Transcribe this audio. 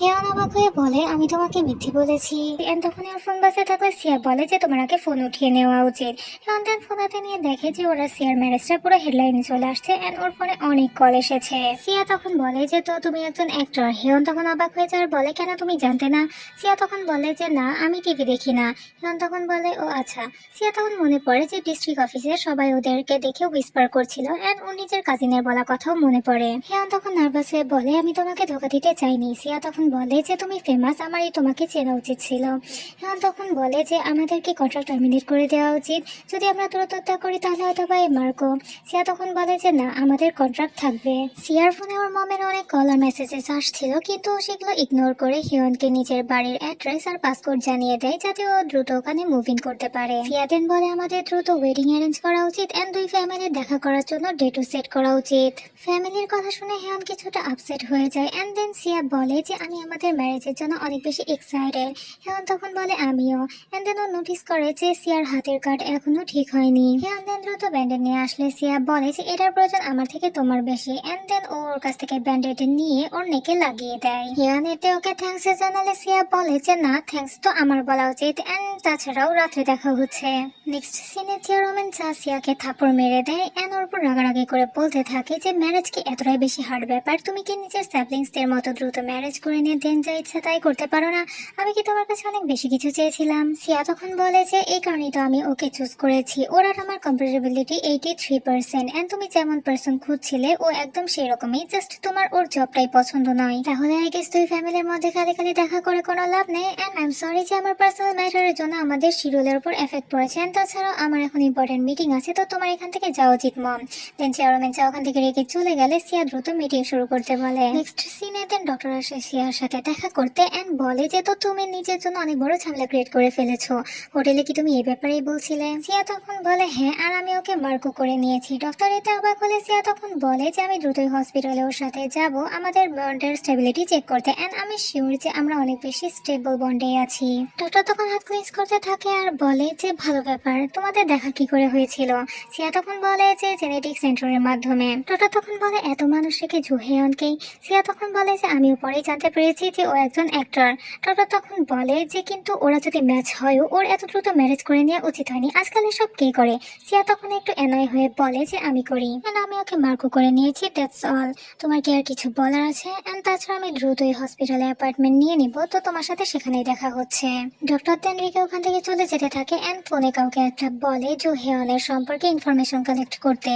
হেয়ান অবাক হয়ে বলে, আমি তোমাকে মিথ্যে বলেছি। এন্ড তখন ওর ফোন বাজে থাকলে সিয়া বলে যে তোমার আগে ফোন উঠিয়ে নেওয়া উচিত। হেয়ান দেন ফোন হাতে নিয়ে দেখে যে ওরা সিয়ার ম্যারেজটা পুরো হেডলাইনে চলে আসছে এন্ড ওর ফোনে অনেক কল এসেছে। সিয়া তখন বলে যে তো তুমি একজন অ্যাক্টর। হেয়ান তখন অবাক হয়ে যায় আর বলে, কেন তুমি জানতে না? সিয়া তখন বলে যে না, আমি টিভি দেখি না। হেয়ান তখন বলে, ও আচ্ছা। সিয়া তখন মনে পড়ে যে ডিস্ট্রিক্ট অফিসে সবাই ওদেরকে দেখে উইসপার করছিল এন্ড ওর নিজের কাজিনের বলা কথাও মনে পড়ে। হেয়ান তখন নার্ভাস হয়ে বলে, আমি তোমাকে ধোকা দিতে চাইনি। সিয়া তখন বলে যে তুমি ফেমাস, আমারই তোমাকে চেনা উচিত ছিল। হেয়ান তখন বলে যে আমাদেরকে কন্ট্রাক্ট টার্মিনেট করে দেওয়া উচিত। যদি আমরা দূরত্বতা করি তাহলে হয়তো বা মার্কো। সিয়া তখন বলে যে না, আমাদের কন্ট্রাক্ট থাকবে। সিয়ার ফোনে ওর মমের অনেক কল আর মেসেজেস আসছিল, কিন্তু ও সেগুলো ইগনোর করে হিয়নকে নিজের বাড়ির অ্যাড্রেস আর পাসপোর্ট জানিয়ে দেয় যাতে ও দ্রুত ওখানে মুভ ইন করতে পারে। সিয়া দেন বলে আমাদের দ্রুত ওয়েডিং অ্যারেঞ্জ করা উচিত এন্ড দুই ফ্যামিলির দেখা করার জন্য ডেটও সেট করা উচিত। ফ্যামিলির কথা শুনে হিয়ন কিছুটা আপসেট হয়ে যায় এন্ড দেন সিয়া বলে যে আমি আমাদের ম্যারেজের জন্য অনেক বেশি এক্সাইটেড। হিয়ন তখন বলে আমিও। এন্ড দেন ও নোটিস করে যে সিয়ার হাতের কাট এখনো ঠিক হয়নি। হিয়ন দেন দ্রুত ব্যান্ডেড নিয়ে আসলে সিয়া বলে যে এটার প্রয়োজন আমার থেকে তোমার বেশি। এন্ড দেন ও ওর কাছ থেকে ব্যান্ডেড নিয়ে ওর নেকে লাগিয়ে দেয়। হিয়ন এতে ওকে থ্যাঙ্কস জানালে সিয়া বলে যে না, থ্যাঙ্কস তো আমার বলা উচিত এন্ড তাছাড়াও রাত্রে দেখা হচ্ছে। নেক্সট সিনে চেয়ারম্যান সিয়াকে থাপড় মেরে দেয় এন্ড ওর উপর রাগারাগি করে বলতে থাকে যে ম্যারেজ কি এতটাই বেশি হার্ড ব্যাপার? তুমি কি নিজের স্যাবলিংসদের মতো দ্রুত ম্যারেজ করে নিয়ে দেন যা ইচ্ছা তাই করতে পারো না? আমি কি তোমার কাছে অনেক বেশি কিছু চেয়েছিলাম? সিয়া তখন বলে যে এই কারণেই তো আমি ওকে চুজ করেছি। ওর আর আমার কম্পারেবিলিটি 83% এন্ড তুমি যেমন পার্সন খুঁজছিলে ও একদম সেই রকমই, জাস্ট তোমার ওর জবটাই পছন্দ নয়। তাহলে আই গেস দুই ফ্যামিলির মধ্যে খালি খালি দেখা করে কোনো লাভ নেই এন্ড আই এম সরি যে আমার পার্সোনাল ম্যাটারের জন্য আমাদের শিডিউলের উপর এফেক্ট পড়েছে। এন্ড তাছাড়াও আমার এখন ইম্পর্টেন্ট মিটিং আছে, তো তোমার এখান থেকে যাওয়া উচিত মম। দেন চেয়ারম্যান ওখান থেকে রেখে চলে গেলে সিয়া দ্রুত মিটিং শুরু করতে বলে। নেক্সট সিনে দেন ডক্টর আসে সিয়ার সাথে দেখা করতে এন্ড বলে যে তো তুমি নিজের জন্য অনেক বড় ঝামেলা ক্রিয়েট করে ফেলেছো। হোটেলে কি তুমি এই ব্যাপারেই বলছিলে? সিয়া তখন বলে হ্যাঁ, আর আমি ওকে মার্কও করে নিয়েছি। ডক্টর এতে অবাক হলে সিয়া তখন বলে যে আমি দ্রুতই হসপিটালে ওর সাথে যাব আমাদের বন্ডের স্টেবিলিটি চেক করতে এন্ড আমি শিওর যে আমরা অনেক বেশি স্টেবল বন্ডে আছি। ডক্টর তখন হাত ক্লিনস করতে থাকে আর বলে যে ভালো ব্যাপার, তোমাদের দেখা কি করে হয়েছিল? সিয়া তখন বলে যে জেনেটিক সেন্টারের মাধ্যমে। ডক্টর তখন বলে এত মানুষ রেখে জুহেয়নকেই? সিয়া তখন বলে যে আমিও পরেই জানতে পেরেছি যে ও একজন অ্যাক্টর। ডক্টর তখন বলে যে কিন্তু ওরা যদি ম্যাচ হয়ও ওর এত দ্রুত ম্যারেজ করে নেওয়া উচিত হয়নি। আজকাল এসব কে করে? সিয়া তখন একটু অ্যানয় হয়ে বলে যে আমি করি এন্ড আমি ওকে মার্কও করে নিয়েছি, দ্যাটস অল। তোমার কি আর কিছু বলার আছে? এন্ড তাছাড়া আমি দ্রুতই হসপিটালে অ্যাপার্টমেন্ট নিয়ে নিব, তো তোমার সাথে সেখানেই দেখা হচ্ছে। ডক্টর দেন রিকে ওখান থেকে চলে যেতে থাকে এন্ড ফোনে কাউকে একটা বলে জুহেয়নের সম্পর্কে ইনফরমেশন কালেক্ট করতে।